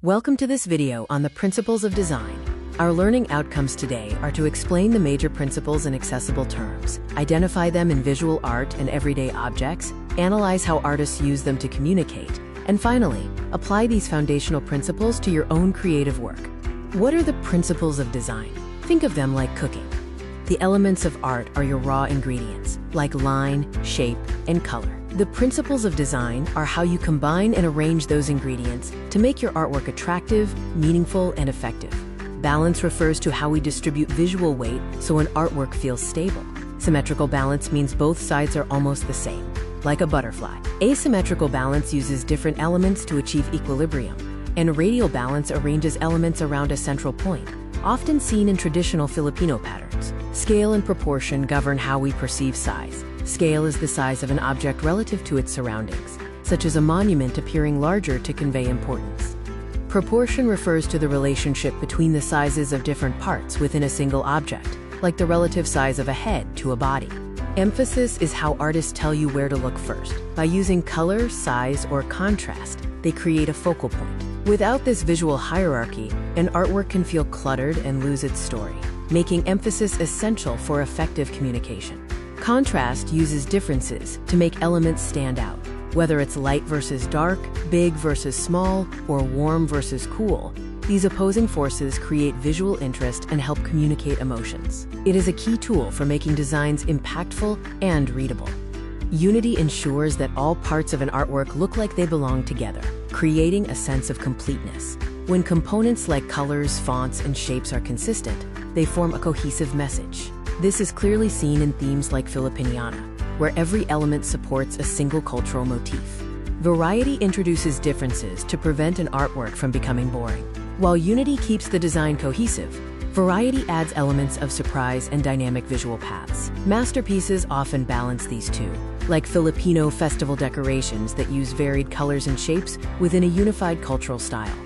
Welcome to this video on the principles of design. Our learning outcomes today are to explain the major principles in accessible terms, identify them in visual art and everyday objects, analyze how artists use them to communicate, and finally, apply these foundational principles to your own creative work. What are the principles of design? Think of them like cooking. The elements of art are your raw ingredients, like line, shape, and color. The principles of design are how you combine and arrange those ingredients to make your artwork attractive, meaningful, and effective. Balance refers to how we distribute visual weight so an artwork feels stable. Symmetrical balance means both sides are almost the same, like a butterfly. Asymmetrical balance uses different elements to achieve equilibrium, and radial balance arranges elements around a central point, often seen in traditional Filipino patterns. Scale and proportion govern how we perceive size. Scale is the size of an object relative to its surroundings, such as a monument appearing larger to convey importance. Proportion refers to the relationship between the sizes of different parts within a single object, like the relative size of a head to a body. Emphasis is how artists tell you where to look first. By using color, size, or contrast, they create a focal point. Without this visual hierarchy, an artwork can feel cluttered and lose its story, making emphasis essential for effective communication. Contrast uses differences to make elements stand out. Whether it's light versus dark, big versus small, or warm versus cool, these opposing forces create visual interest and help communicate emotions. It is a key tool for making designs impactful and readable. Unity ensures that all parts of an artwork look like they belong together, creating a sense of completeness. When components like colors, fonts, and shapes are consistent, they form a cohesive message. This is clearly seen in themes like Filipiniana, where every element supports a single cultural motif. Variety introduces differences to prevent an artwork from becoming boring. While unity keeps the design cohesive, variety adds elements of surprise and dynamic visual paths. Masterpieces often balance these two, like Filipino festival decorations that use varied colors and shapes within a unified cultural style.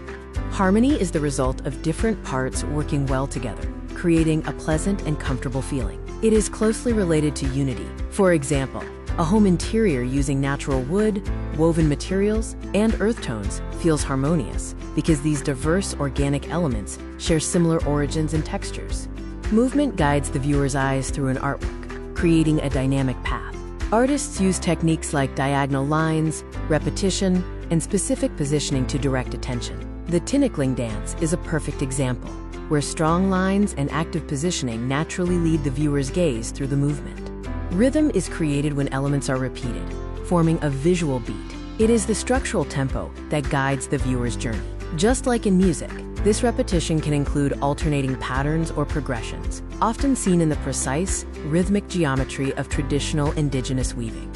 Harmony is the result of different parts working well together, creating a pleasant and comfortable feeling. It is closely related to unity. For example, a home interior using natural wood, woven materials, and earth tones feels harmonious because these diverse organic elements share similar origins and textures. Movement guides the viewer's eyes through an artwork, creating a dynamic path. Artists use techniques like diagonal lines, repetition, and specific positioning to direct attention. The Tinikling dance is a perfect example, where strong lines and active positioning naturally lead the viewer's gaze through the movement. Rhythm is created when elements are repeated, forming a visual beat. It is the structural tempo that guides the viewer's journey. Just like in music, this repetition can include alternating patterns or progressions, often seen in the precise, rhythmic geometry of traditional indigenous weaving.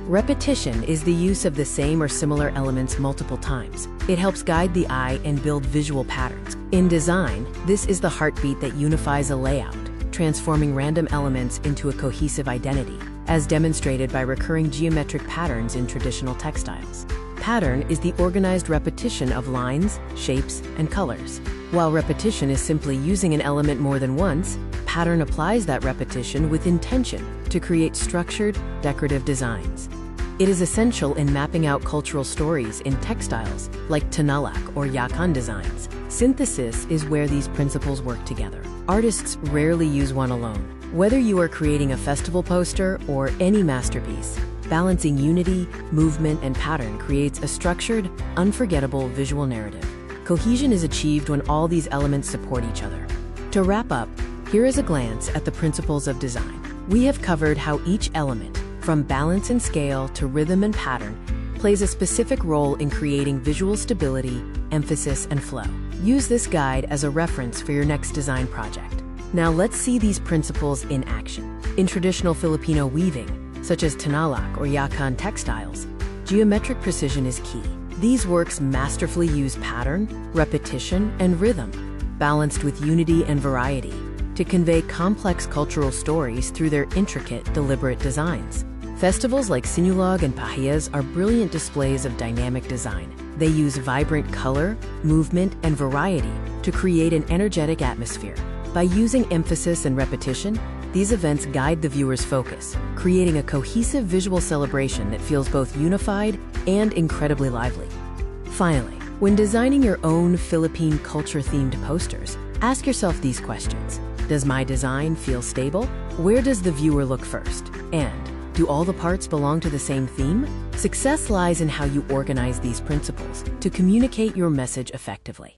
Repetition is the use of the same or similar elements multiple times. It helps guide the eye and build visual patterns. In design, this is the heartbeat that unifies a layout, transforming random elements into a cohesive identity, as demonstrated by recurring geometric patterns in traditional textiles. Pattern is the organized repetition of lines, shapes, and colors. While repetition is simply using an element more than once, pattern applies that repetition with intention to create structured, decorative designs. It is essential in mapping out cultural stories in textiles like Tinalak or Yakan designs. Synthesis is where these principles work together. Artists rarely use one alone. Whether you are creating a festival poster or any masterpiece, balancing unity, movement, and pattern creates a structured, unforgettable visual narrative. Cohesion is achieved when all these elements support each other. To wrap up, here is a glance at the principles of design. We have covered how each element, from balance and scale to rhythm and pattern, plays a specific role in creating visual stability, emphasis, and flow. Use this guide as a reference for your next design project. Now let's see these principles in action. In traditional Filipino weaving, such as Tinalak or Yakan textiles, geometric precision is key. These works masterfully use pattern, repetition, and rhythm, balanced with unity and variety, to convey complex cultural stories through their intricate, deliberate designs. Festivals like Sinulog and Pahiyas are brilliant displays of dynamic design. They use vibrant color, movement, and variety to create an energetic atmosphere. By using emphasis and repetition, these events guide the viewer's focus, creating a cohesive visual celebration that feels both unified and incredibly lively. Finally, When designing your own Philippine culture-themed posters, ask yourself these questions. Does my design feel stable? Where does the viewer look first? And do all the parts belong to the same theme? Success lies in how you organize these principles to communicate your message effectively.